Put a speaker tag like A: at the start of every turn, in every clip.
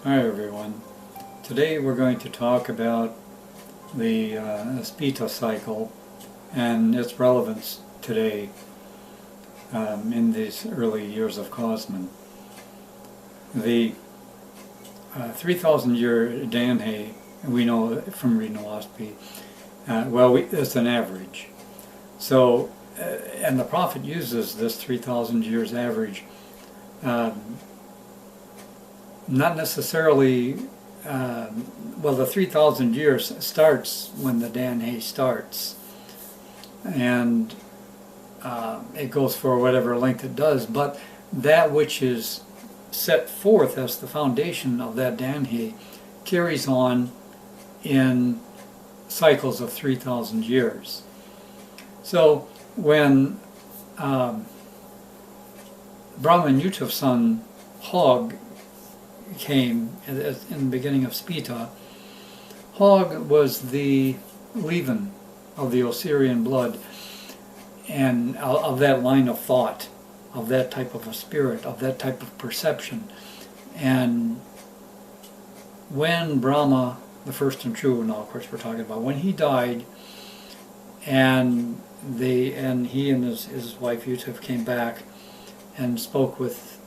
A: Hi everyone. Today we're going to talk about the Spe-ta cycle and its relevance today in these early years of Kosmon. The 3,000-year Danhe, we know from reading Oahspe, it's an average. So, and the prophet uses this 3,000 years average not necessarily, the 3,000 years starts when the Danhe starts, and it goes for whatever length it does, but that which is set forth as the foundation of that Danhe carries on in cycles of 3,000 years. So when Brahma and Yutuv's son Hog came in the beginning of Speta, Hog was the leaven of the Osirian blood and of that line of thought, of that type of a spirit, of that type of perception. And when Brahma, the first and true, now of course we're talking about, when he died, and he and his wife Yutuv came back and spoke with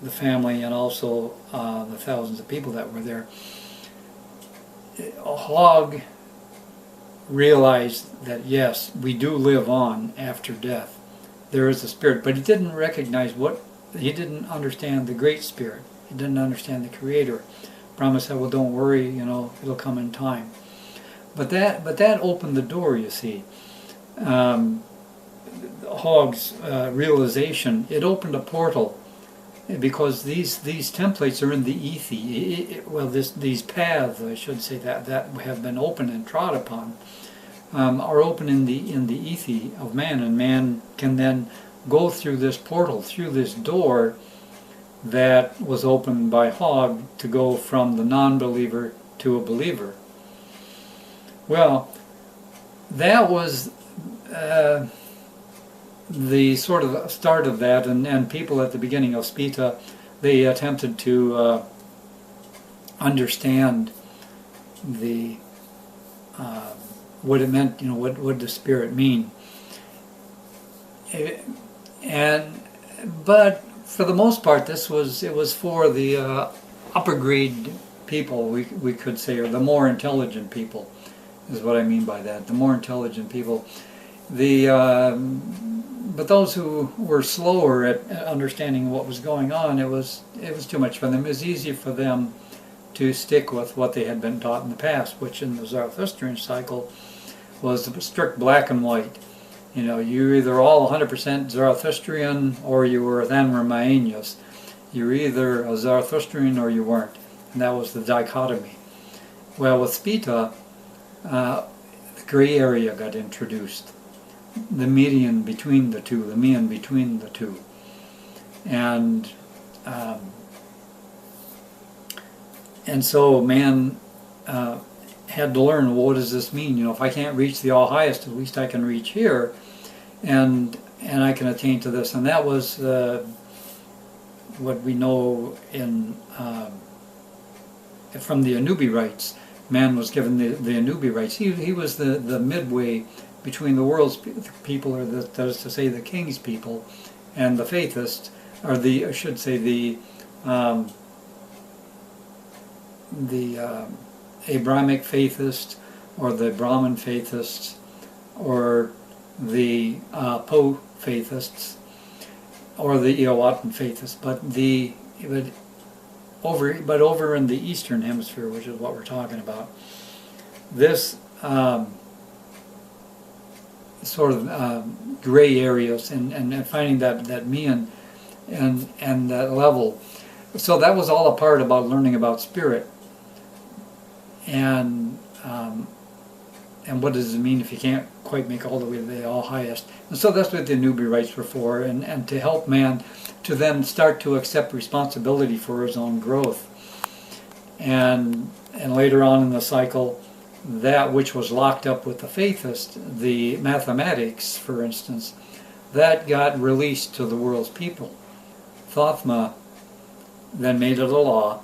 A: the family and also the thousands of people that were there, Hog realized that yes, we do live on after death. There is a spirit, but he didn't recognize he didn't understand the great spirit. He didn't understand the creator. Brahma said, well, don't worry, it'll come in time. But that opened the door, you see. Hog's realization, it opened a portal, because these templates are in the ethi. These paths, I should say, that have been opened and trod upon, are open in the ethi of man, and man can then go through this portal, through this door that was opened by Hog to go from the non-believer to a believer. Well, that was the sort of start of that, and people at the beginning of Speta, they attempted to understand the what it meant, what does spirit mean, but for the most part, it was for the upper grade people, we could say, or the more intelligent people, is what I mean by that. The more intelligent people, but those who were slower at understanding what was going on, it was too much for them. It was easy for them to stick with what they had been taught in the past, which in the Zarathustrian cycle was strict black and white. You're either all 100% Zarathustrian or you were Thanramaenius. You're either a Zarathustrian or you weren't. And that was the dichotomy. Well, with Speta, the gray area got introduced. The median between the two, the mean between the two. And so man had to learn, well, what does this mean? If I can't reach the all highest, at least I can reach here, and I can attain to this. And that was what we know from the Anubi rites. Man was given the Anubi rites. He was the midway between the world's people, or that is to say the king's people, and the faithists, or the Abrahamic faithists, or the Brahmin faithists, or the Po faithists, or the Oahspe faithists. But over in the Eastern Hemisphere, which is what we're talking about, this sort of gray areas and finding that mean and that level. So that was all a part about learning about spirit, and what does it mean if you can't quite make all the way to the all highest. And so that's what the Anubi rites were for, and to help man to then start to accept responsibility for his own growth. And later on in the cycle, that which was locked up with the faithist, the mathematics, for instance, that got released to the world's people. Othma then made it a law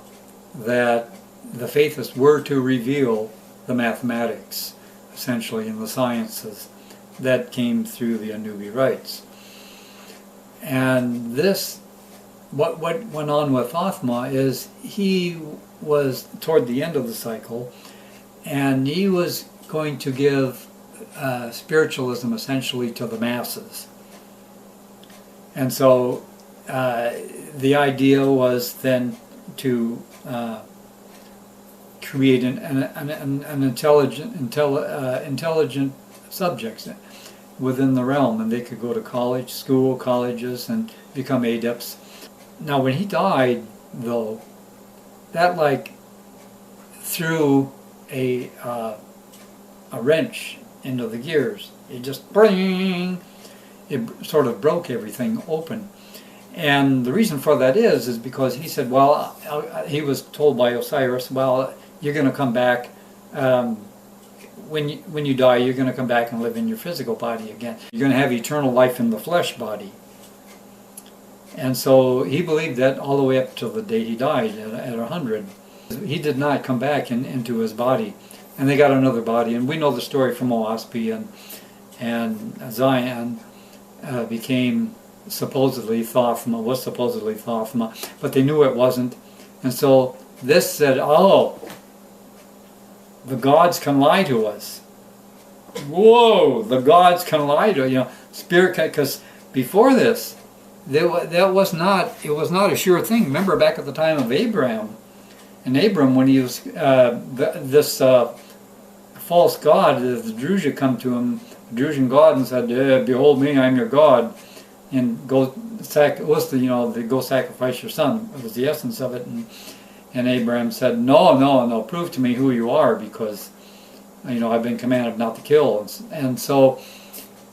A: that the faithists were to reveal the mathematics, essentially, and the sciences that came through the Anubi rites. And this, what went on with Othma is he was toward the end of the cycle, and he was going to give spiritualism essentially to the masses. And so the idea was then to create an intelligent subjects within the realm, and they could go to colleges, and become adepts. Now, when he died, though, that like threw a wrench into the gears. It just bring. It sort of broke everything open. And the reason for that is because he said, well, he was told by Osiris, well, you're going to come back, when you die, you're going to come back and live in your physical body again. You're going to have eternal life in the flesh body. And so he believed that all the way up till the day he died at 100. He did not come back into his body. And they got another body. And we know the story from Oahspe, and Zion became supposedly Thothma, was supposedly Thothma, but they knew it wasn't. And so this said, oh, the gods can lie to us. Whoa, the gods can lie to, spirit, because before this, it was not a sure thing. Remember back at the time of Abraham, and Abram, when he was, this false god, the Druja come to him, the Drusian god, and said, behold me, I'm your God, and go go sacrifice your son. It was the essence of it. And Abraham said, no, prove to me who you are, because I've been commanded not to kill. And so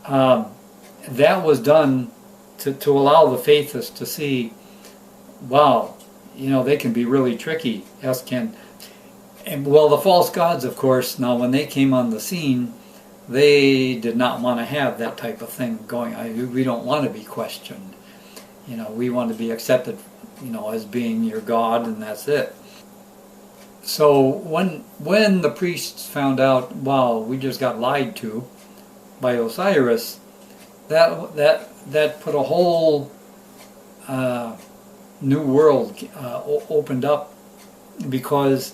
A: that was done to allow the faithists to see, wow, they can be really tricky, as can. And well, the false gods, of course, now when they came on the scene, they did not want to have that type of thing going. We don't want to be questioned. We want to be accepted, as being your God, and that's it. So when the priests found out, wow, we just got lied to by Osiris, that put a whole new world opened up, because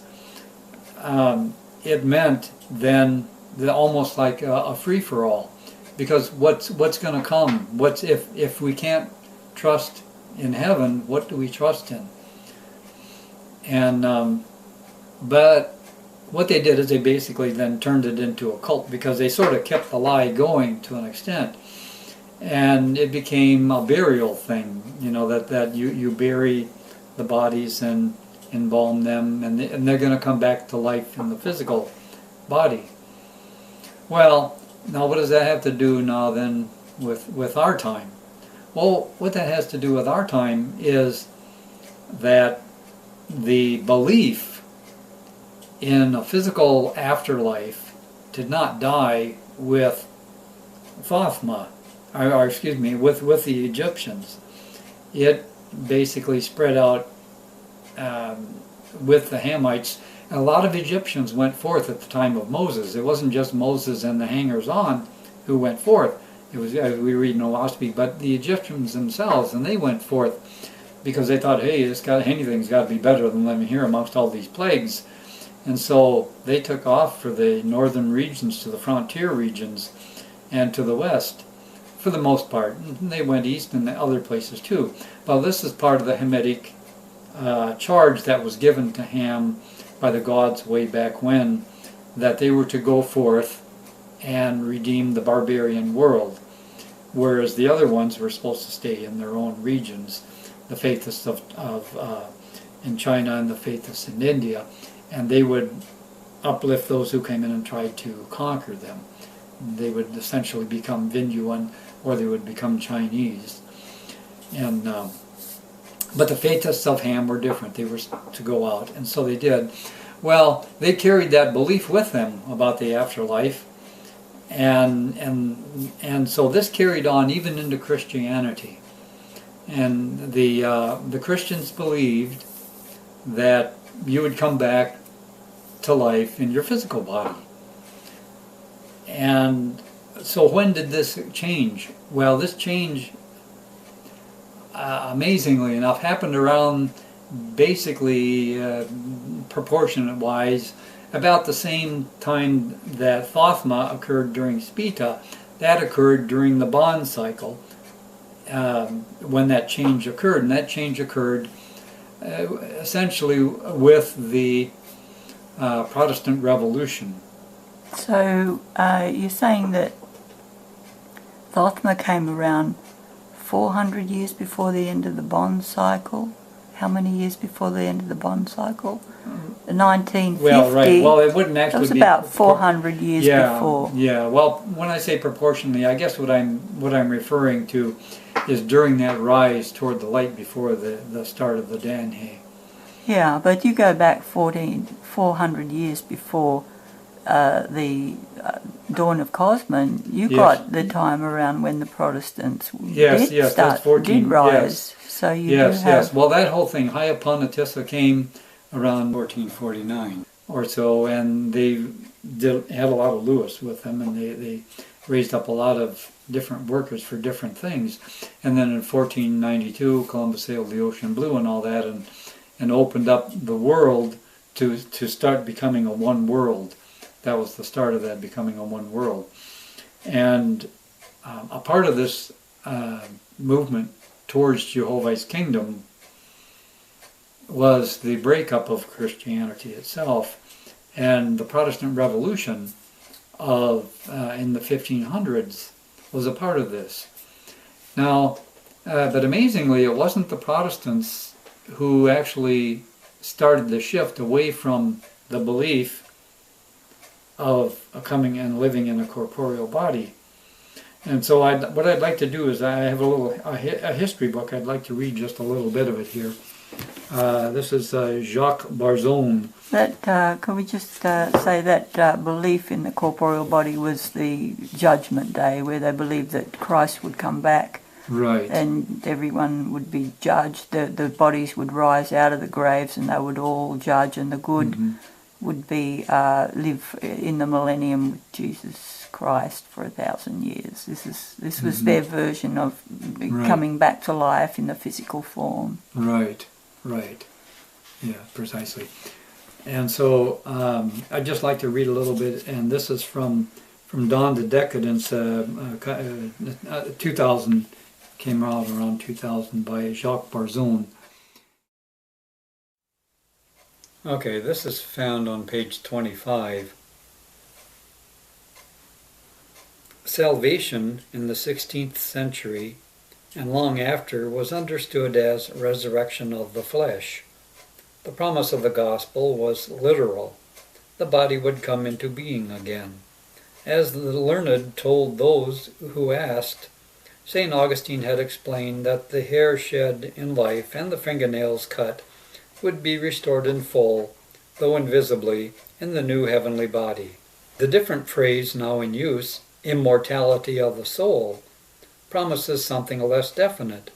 A: it meant then almost like a free-for-all, because what's going to come? If we can't trust in heaven, what do we trust in? And but what they did is they basically then turned it into a cult, because they sort of kept the lie going to an extent, and it became a burial thing. That you bury the bodies and embalm them, and they're going to come back to life in the physical body. Well, now what does that have to do now then with our time? Well, what that has to do with our time is that the belief in a physical afterlife did not die with Thothma, or excuse me, with the Egyptians. It basically spread out with the Hamites. A lot of Egyptians went forth at the time of Moses. It wasn't just Moses and the hangers-on who went forth. It was, as we read in Oahspe, but the Egyptians themselves, and they went forth because they thought, hey, anything's got to be better than living here amongst all these plagues. And so they took off for the northern regions, to the frontier regions, and to the west, for the most part. And they went east and other places too. Well, this is part of the Hamitic charge that was given to Ham by the gods way back when, that they were to go forth and redeem the barbarian world, whereas the other ones were supposed to stay in their own regions, the faithists in China and the faithists in India, and they would uplift those who came in and tried to conquer them. They would essentially become Vinduan, or they would become Chinese. And but the faithists of Ham were different. They were to go out, and so they did. Well, they carried that belief with them about the afterlife, and so this carried on even into Christianity. And the Christians believed that you would come back to life in your physical body. And so when did this change? Well, this change, amazingly enough, happened around basically proportionate-wise about the same time that Othma occurred during Speta. That occurred during the bond cycle when that change occurred. And that change occurred essentially with the Protestant Revolution.
B: So you're saying that Othma came around 400 years before the end of the bond cycle? How many years before the end of the bond cycle? The 1950.
A: Well, right. Well, it wouldn't actually be.
B: It was about 400 years before.
A: Yeah. Well, when I say proportionally, I guess what I'm referring to is during that rise toward the light before the start of the Danhe.
B: Yeah, but you go back 400 years before the dawn of Kosmon. You got the time around when the Protestants did rise. So you have.
A: Well, that whole thing, Hyaponatissa, came around 1449 or so, and they had a lot of Lewis with them, and they raised up a lot of different workers for different things. And then in 1492, Columbus sailed the ocean blue and all that, and opened up the world to start becoming a one world. That was the start of that, becoming a one world. And a part of this movement towards Jehovah's kingdom was the breakup of Christianity itself, and the Protestant Revolution in the 1500s was a part of this. Now, but amazingly, it wasn't the Protestants who actually started the shift away from the belief of coming and living in a corporeal body. And so what I'd like to do is I have a history book. I'd like to read just a little bit of it here. This is Jacques Barzone.
B: Can we just say that belief in the corporeal body was the judgment day, where they believed that Christ would come back,
A: right,
B: and everyone would be judged. The bodies would rise out of the graves, and they would all judge, and the good would be live in the millennium with Jesus Christ for 1,000 years. This was their version of coming back to life in the physical form.
A: Right. Yeah, precisely. And so I'd just like to read a little bit, and this is from Dawn to Decadence, 2000, came out around 2000 by Jacques Barzone. Okay, this is found on page 25. Salvation in the 16th century and long after was understood as resurrection of the flesh. The promise of the gospel was literal. The body would come into being again. As the learned told those who asked, St. Augustine had explained that the hair shed in life and the fingernails cut would be restored in full, though invisibly, in the new heavenly body. The different phrase now in use, immortality of the soul, promises something less definite,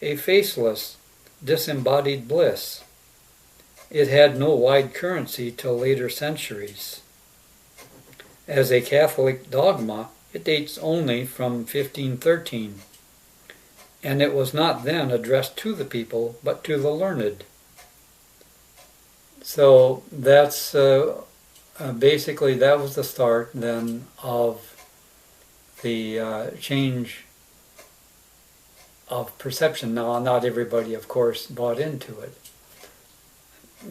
A: a faceless, disembodied bliss. It had no wide currency till later centuries. As a Catholic dogma, it dates only from 1513, and it was not then addressed to the people, but to the learned. So that's basically, that was the start then of the change of perception. Now, not everybody, of course, bought into it,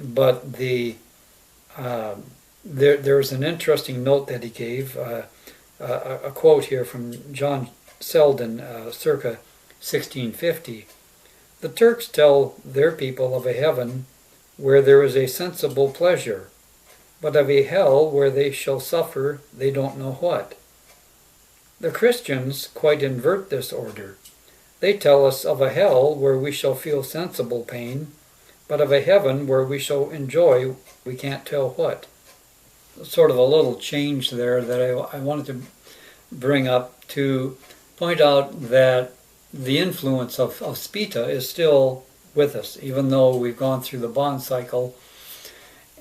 A: but there's an interesting note that he gave, a quote here from John Selden, circa 1650. The Turks tell their people of a heaven where there is a sensible pleasure, but of a hell where they shall suffer they don't know what. The Christians quite invert this order. They tell us of a hell where we shall feel sensible pain, but of a heaven where we shall enjoy we can't tell what. Sort of a little change there that I wanted to bring up to point out that the influence of Speta is still with us, even though we've gone through the bond cycle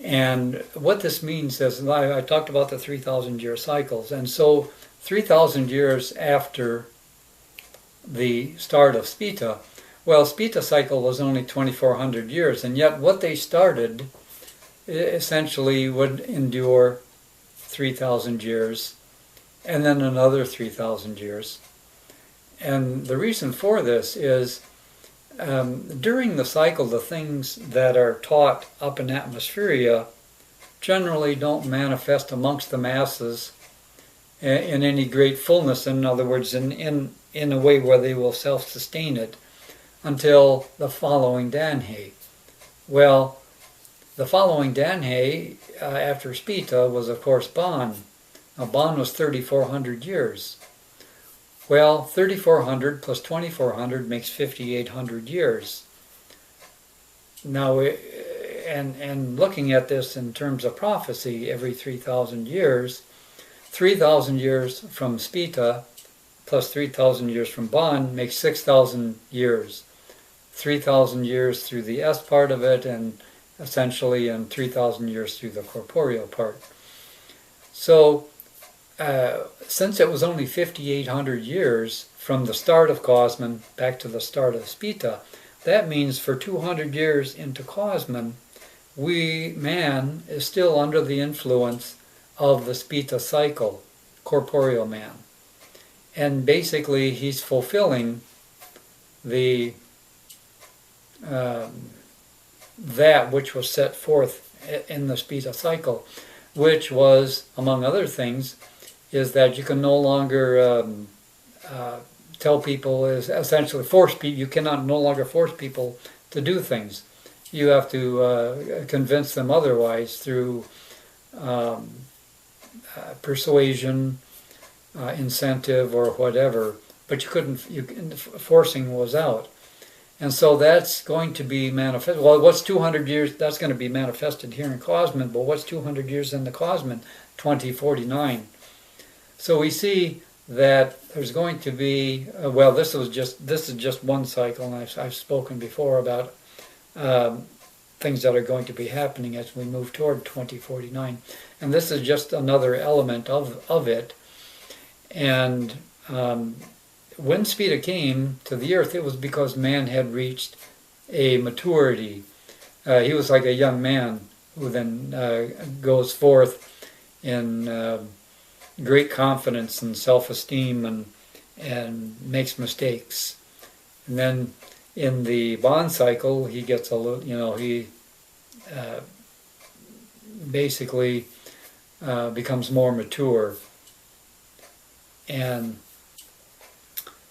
A: And what this means is, I talked about the 3,000 year cycles, and so 3,000 years after the start of Speta, well, Speta cycle was only 2,400 years, and yet what they started essentially would endure 3,000 years, and then another 3,000 years. And the reason for this is during the cycle, the things that are taught up in Atmospheria generally don't manifest amongst the masses in any great fullness. In other words, in a way where they will self-sustain it until the following Danhe. Well, the following Danhe after Speta was, of course, Bon. Now, Bon was 3,400 years. Well, 3,400 plus 2,400 makes 5,800 years. Now, and looking at this in terms of prophecy, every 3,000 years, 3,000 years from Speta plus 3,000 years from Bon makes 6,000 years. 3,000 years through the S part of it, and essentially, and 3,000 years through the corporeal part. So, since it was only 5,800 years from the start of Kosmon back to the start of Speta, that means for 200 years into Kosmon, man is still under the influence of the Speta cycle, corporeal man. And basically he's fulfilling the that which was set forth in the Speta cycle, which was, among other things, is that you can no longer tell people, is essentially force people, you cannot no longer force people to do things. You have to convince them otherwise through persuasion, incentive, or whatever. But you couldn't, forcing was out. And so that's going to be manifested. Well, what's 200 years? That's going to be manifested here in Kosmon, but what's 200 years in the Kosmon? 2049. So we see that there's going to be, well, this is just one cycle, and I've spoken before about things that are going to be happening as we move toward 2049. And this is just another element of it. And when Speta came to the earth, it was because man had reached a maturity. He was like a young man who then goes forth in great confidence and self-esteem and makes mistakes. And then in the bond cycle, he gets a little, he basically becomes more mature. And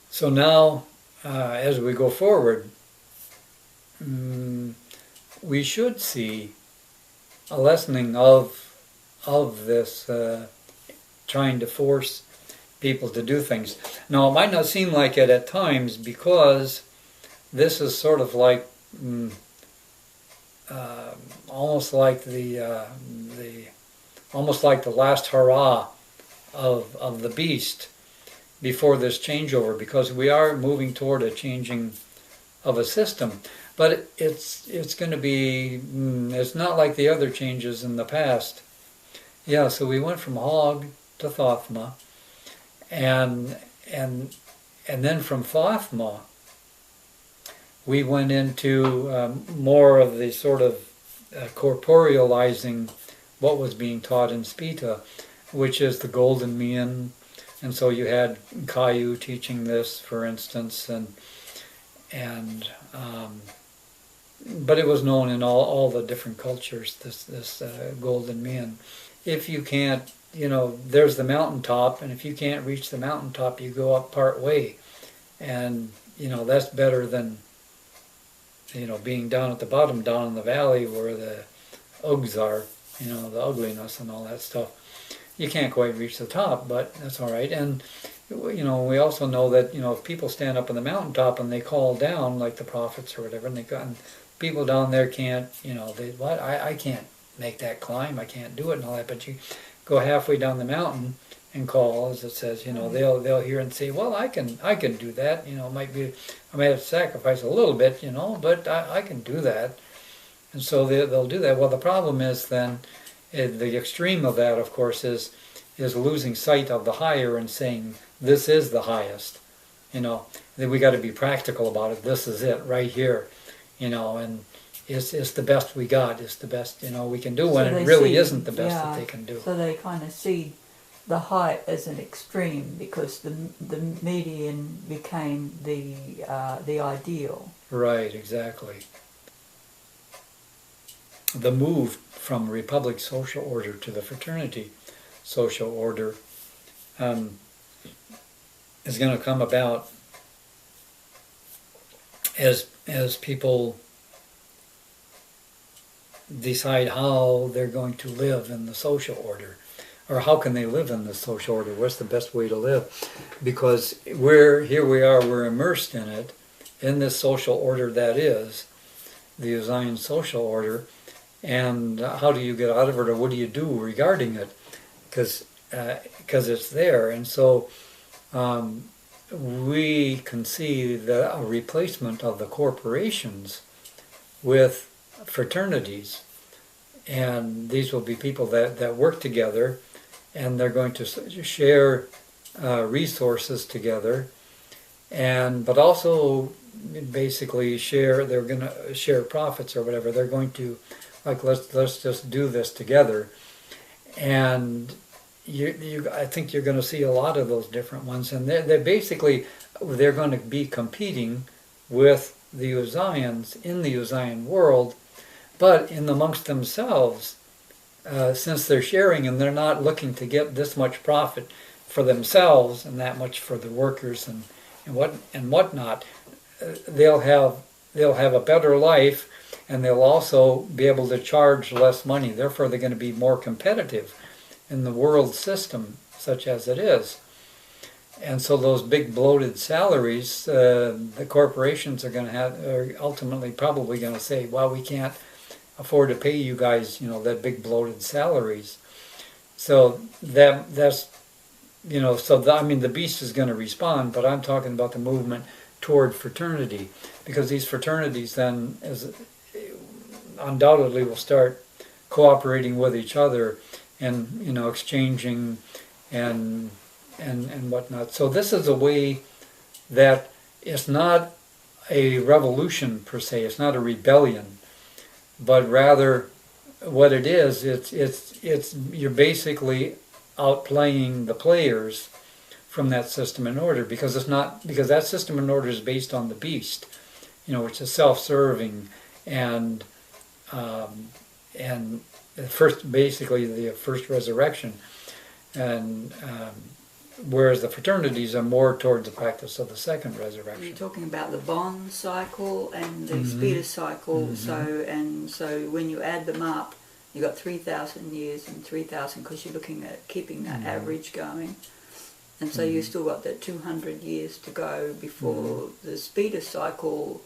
A: so now, as we go forward, we should see a lessening of this trying to force people to do things. Now, it might not seem like it at times, because this is sort of like almost like the last hurrah of the beast before this changeover, because we are moving toward a changing of a system. But it's going to be, it's not like the other changes in the past. Yeah, so we went from Hog to Othma, and then from Othma we went into more of the sort of corporealizing what was being taught in Speta, which is the golden mean. And so you had Caillou teaching this, for instance, but it was known in all the different cultures, this golden mean. If you can't, there's the mountaintop, and if you can't reach the mountaintop, you go up part way. And, that's better than, being down at the bottom, down in the valley where the ugs are, the ugliness and all that stuff. You can't quite reach the top, but that's all right. And, we also know that, if people stand up on the mountaintop and they call down, like the prophets or whatever, and people down there can't, I can't make that climb, I can't do it and all that, but you go halfway down the mountain and call, as it says, they'll hear and say, well, I can do that, it might be, I may have to sacrifice a little bit, but I can do that. And so they'll do that. Well, the problem is then, the extreme of that, of course, is losing sight of the higher and saying, this is the highest. Then we got to be practical about it. This is it right here, and it's the best we got. It's the best we can do, when it really isn't the best that they can do.
B: So they kind of see the height as an extreme, because the median became the ideal.
A: Right, exactly. The move from Republic social order to the fraternity social order is going to come about as people decide how they're going to live in the social order, or how can they live in the social order. What's the best way to live? Because we're immersed in it, in this social order that is the Zion social order. And how do you get out of it, or what do you do regarding it? Because it's there. And so we can see a replacement of the corporations with fraternities. And these will be people that work together, and they're going to share resources together, but also basically they're going to share profits or whatever. They're going to, like, let's just do this together. And I think you're going to see a lot of those different ones, and they're going to be competing with the Ozians in the Ozian world, but in amongst themselves, since they're sharing and they're not looking to get this much profit for themselves and that much for the workers and whatnot, they'll have a better life. And they'll also be able to charge less money. Therefore, they're going to be more competitive in the world system, such as it is. And so those big bloated salaries, the corporations are ultimately probably going to say, well, we can't afford to pay you guys, that big bloated salaries. So the beast is going to respond, but I'm talking about the movement toward fraternity, because these fraternities then undoubtedly will start cooperating with each other and exchanging and whatnot. So this is a way that it's not a revolution per se. It's not a rebellion, but rather what it is. It's you're basically outplaying the players from that system and order, because that system and order is based on the beast, which is self-serving and the first resurrection, and whereas the fraternities are more towards the practice of the second resurrection.
B: You're talking about the bond cycle and the Speta cycle. So when you add them up, you got 3,000 years and 3,000, because you're looking at keeping that average going. And so you've still got that 200 years to go before the Speta cycle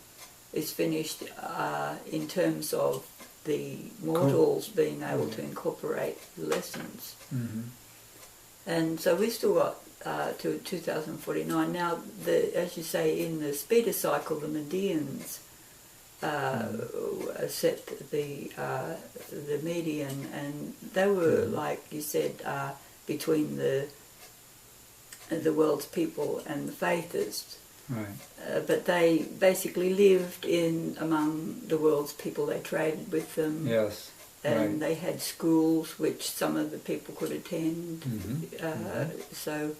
B: is finished, in terms of the mortals being able to incorporate lessons. And so we've still got to 2049. Now, as you say, in the Speta cycle, the Medians set the median, and they were, like you said, between the world's people and the faithists. Right. But they basically lived among the world's people. They traded with them.
A: Yes.
B: And they had schools which some of the people could attend. So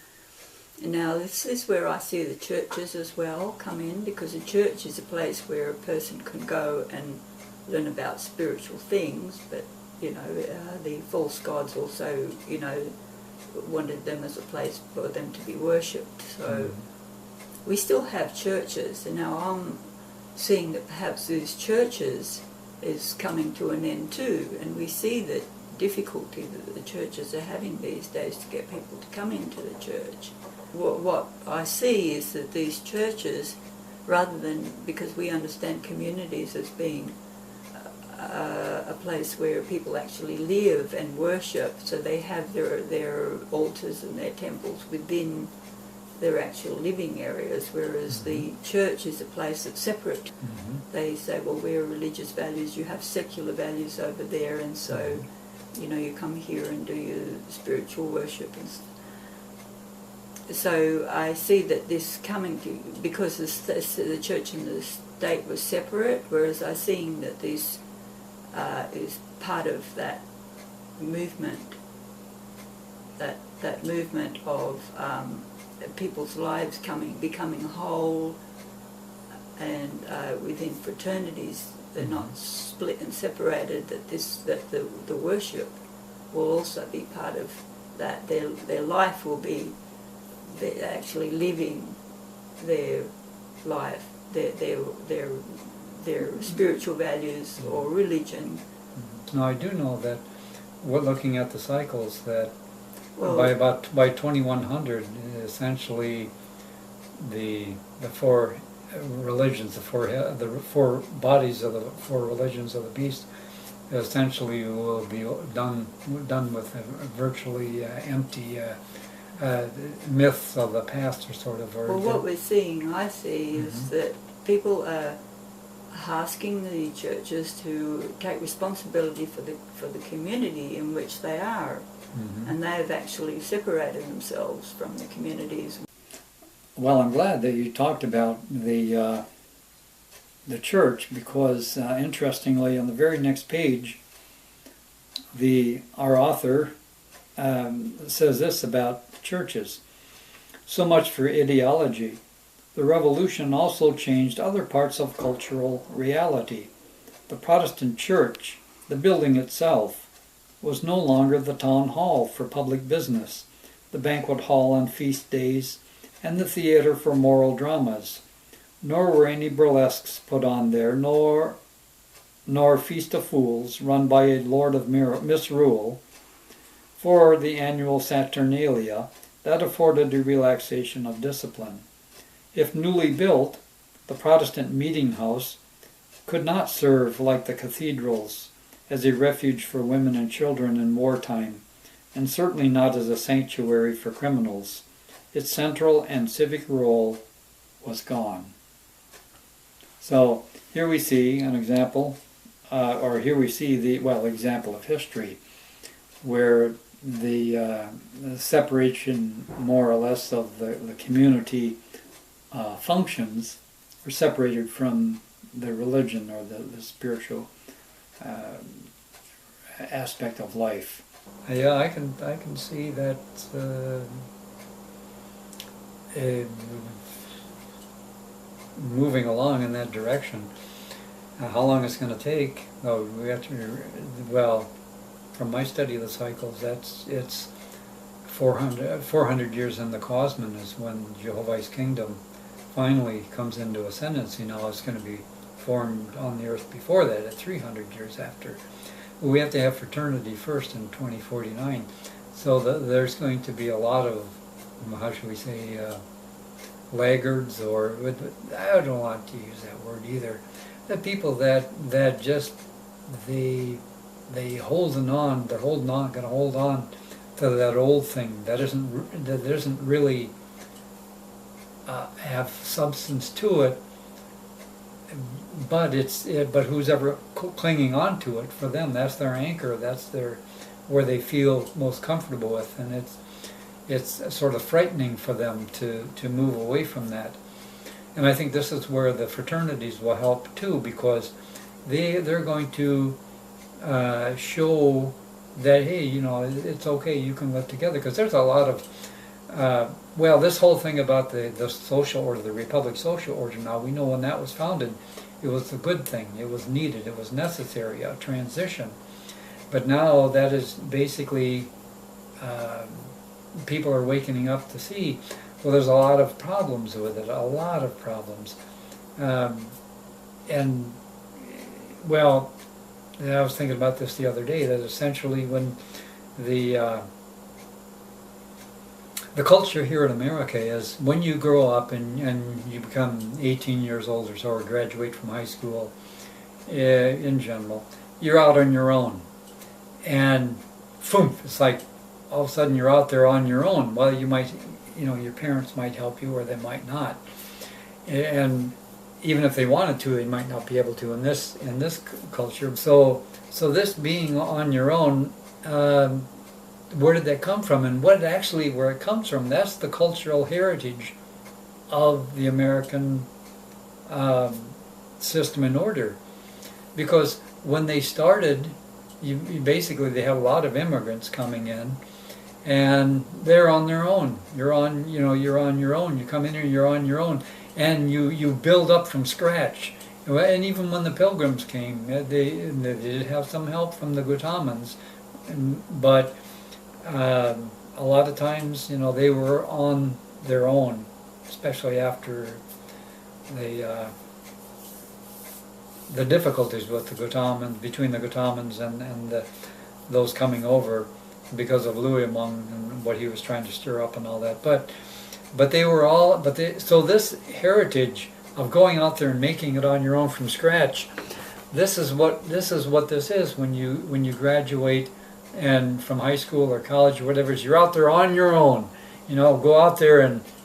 B: now this is where I see the churches as well come in, because a church is a place where a person can go and learn about spiritual things, but the false gods also wanted them as a place for them to be worshipped. So we still have churches, and now I'm seeing that perhaps these churches is coming to an end too, and we see the difficulty that the churches are having these days to get people to come into the church. What I see is that these churches, rather than, because we understand communities as being a place where people actually live and worship, so they have their altars and their temples within they're actual living areas, whereas the church is a place that's separate. They say, well, we're religious values, you have secular values over there, and so, you know, you come here and do your spiritual worship. And so I see that this coming to, because the church and the state was separate, whereas I'm seeing that this is part of that movement, that movement of people's lives becoming whole, and within fraternities they're not split and separated. That the worship will also be part of that. Their life will be, they're actually living their life, their spiritual values or religion.
A: Now I do know that we're looking at the cycles that
B: Well,
A: by 2100, essentially the four religions, the four bodies of the four religions of the beast, essentially will be done with virtually empty myths of the past, or sort of.
B: well, what we're seeing, I see, is that people are asking the churches to take responsibility for the community in which they are, and they have actually separated themselves from the communities.
A: Well, I'm glad that you talked about the church, because interestingly, on the very next page, our author says this about churches: so much for ideology. The revolution also changed other parts of cultural reality. The Protestant church, the building itself, was no longer the town hall for public business, the banquet hall on feast days, and the theater for moral dramas. Nor were any burlesques put on there, nor feast of fools run by a lord of misrule, for the annual Saturnalia that afforded a relaxation of discipline. If newly built, the Protestant meeting house could not serve, like the cathedrals, as a refuge for women and children in wartime, and certainly not as a sanctuary for criminals. Its central and civic role was gone. So here we see an example, here we see the example of history, where the separation, more or less, of the community functions were separated from the religion or the spiritual aspect of life. Yeah, I can see that moving along in that direction. How long it's going to take? Oh, we have to. Well, from my study of the cycles, it's 400 years in the Kosmon is when Jehovah's kingdom finally comes into ascendancy. Now it's going to be formed on the earth before that, at 300 years after. We have to have fraternity first in 2049. So there's going to be a lot of, how should we say, laggards, or I don't want to use that word either. The people that just they holding on, they're going to hold on to that old thing that doesn't really have substance to it. But but who's ever clinging on to it, for them, that's their anchor. That's where they feel most comfortable with, and it's sort of frightening for them to move away from that. And I think this is where the fraternities will help too, because they're going to show that, hey, it's okay, you can live together. Because there's a lot of this whole thing about the social order, the Republic social order. Now we know when that was founded, it was a good thing. It was needed. It was necessary. A transition. But now that is basically people are waking up to see. Well, there's a lot of problems with it. A lot of problems. And well, I was thinking about this the other day. That essentially when the culture here in America is, when you grow up and you become 18 years old or so, or graduate from high school in general, you're out on your own. And boom, it's like all of a sudden you're out there on your own. Well, you might, your parents might help you or they might not. And even if they wanted to, they might not be able to in this culture. So this being on your own, where did that come from? And where it comes from, that's the cultural heritage of the American system and order. Because when they started, basically they had a lot of immigrants coming in, and they're on their own. You're on your own. You come in here, you're on your own, and you build up from scratch. And even when the Pilgrims came, they did have some help from the Gautamans, but a lot of times, they were on their own, especially after the difficulties with the Gautamans, between the Gautamans and those coming over, because of Louis Among and what he was trying to stir up and all that. But they were all, so this heritage of going out there and making it on your own from scratch, this is what this is when you graduate and from high school or college or whatever. You're out there on your own. Go out there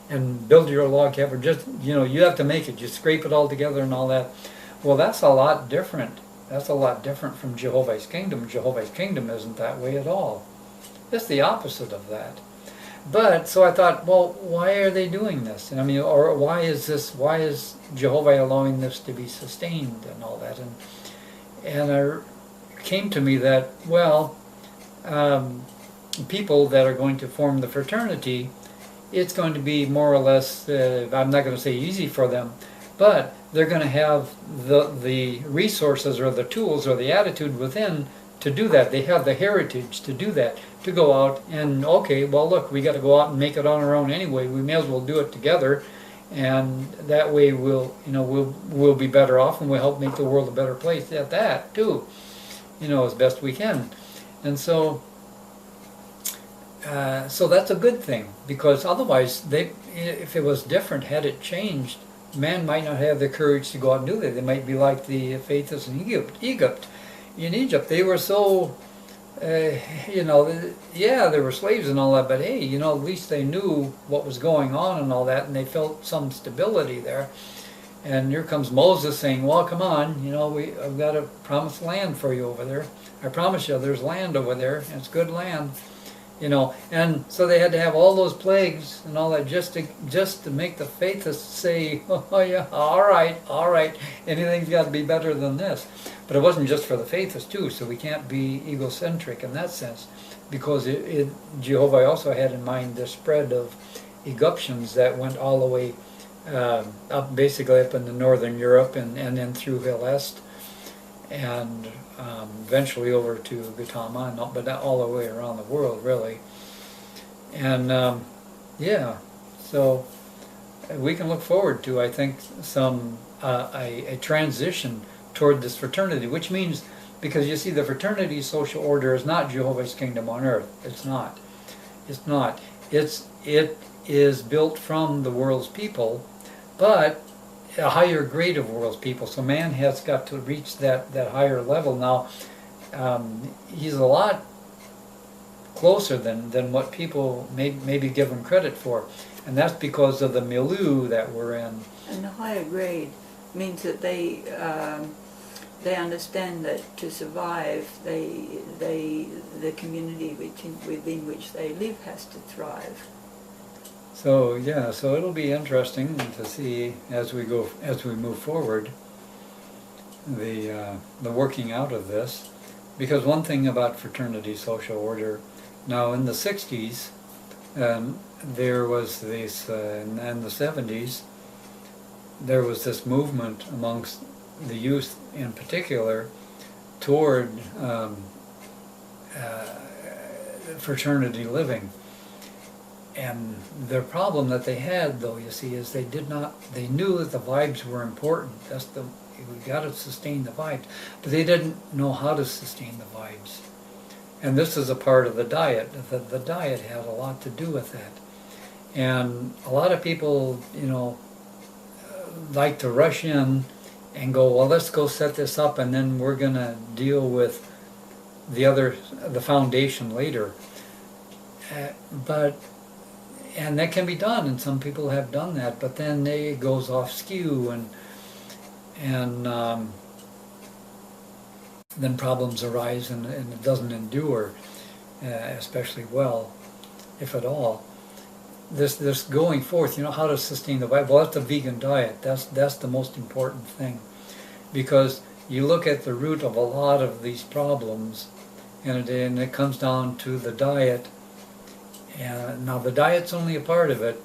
A: and build your log cabin. Just you have to make it. You scrape it all together and all that. Well, that's a lot different. That's a lot different from Jehovah's Kingdom. Jehovah's Kingdom isn't that way at all. It's the opposite of that. But so I thought, well, why are they doing this? And or why is Jehovah allowing this to be sustained and all that? And it came to me that, well, people that are going to form the fraternity, it's going to be more or less, I'm not going to say easy for them, but they're going to have the resources or the tools or the attitude within to do that. They have the heritage to do that, to go out and, okay, well, look, we got to go out and make it on our own anyway. We may as well do it together, and that way we'll be better off, and we'll help make the world a better place at that too, as best we can. And so that's a good thing, because otherwise, if it was different, had it changed, man might not have the courage to go out and do that. They might be like the Faithists in Egypt. In Egypt, they were so, yeah, they were slaves and all that, but hey, at least they knew what was going on and all that, and they felt some stability there. And here comes Moses saying, well, come on, I've got a promised land for you over there. I promise you, there's land over there, and it's good land. And so they had to have all those plagues and all that just to make the Faithists say, oh yeah, all right, anything's got to be better than this. But it wasn't just for the Faithists too, so we can't be egocentric in that sense, because Jehovah also had in mind the spread of Egyptians that went all the way up, basically up into northern Europe and then through Helest, and eventually over to Gautama, but all the way around the world, really. And yeah, so we can look forward to, I think, some a transition toward this fraternity, which means, because you see, the fraternity social order is not Jehovah's Kingdom on earth. It's not. It's not. It is built from the world's people, but a higher grade of world's people. So man has got to reach that higher level now. He's a lot closer than what people maybe give him credit for, and that's because of the milieu that we're in.
B: And the higher grade means that they understand that to survive, the community within which they live has to thrive.
A: So yeah, so it'll be interesting to see as we move forward the working out of this, because one thing about fraternity social order, now in the 60s, there was this, and the 70s, there was this movement amongst the youth in particular toward fraternity living. And the problem that they had, though, you see, is they knew that the vibes were important. We got to sustain the vibes, but they didn't know how to sustain the vibes. And this is a part of the diet. The diet had a lot to do with that. And a lot of people, like to rush in and go, well, let's go set this up, and then we're going to deal with the foundation later. And that can be done, and some people have done that, but then it goes off skew, and then problems arise, and it doesn't endure especially well, if at all. This going forth, how to sustain the body. Well, that's the vegan diet. That's the most important thing, because you look at the root of a lot of these problems, and it comes down to the diet. And now the diet's only a part of it,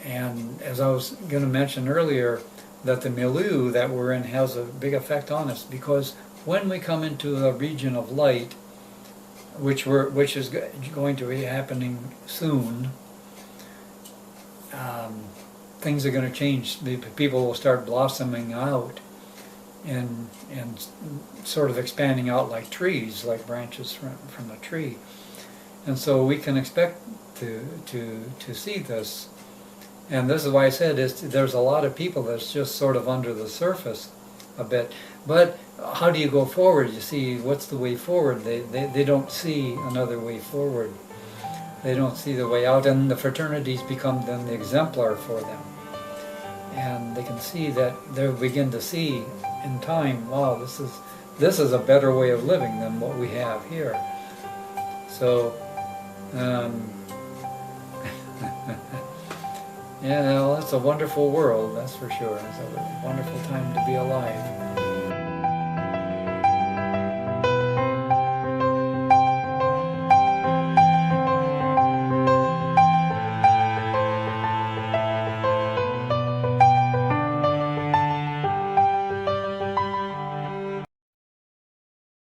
A: and as I was going to mention earlier, that the milieu that we're in has a big effect on us, because when we come into a region of light, which is going to be happening soon, things are going to change. People will start blossoming out and sort of expanding out like trees, like branches from a tree. And so we can expect to see this. And this is why I said there's a lot of people that's just sort of under the surface a bit. But how do you go forward? You see, what's the way forward? They don't see another way forward. They don't see the way out, and the fraternities become then the exemplar for them. And they can see that, they begin to see in time, wow, this is a better way of living than what we have here. So, yeah, well, it's a wonderful world, that's for sure. It's a wonderful time to be alive.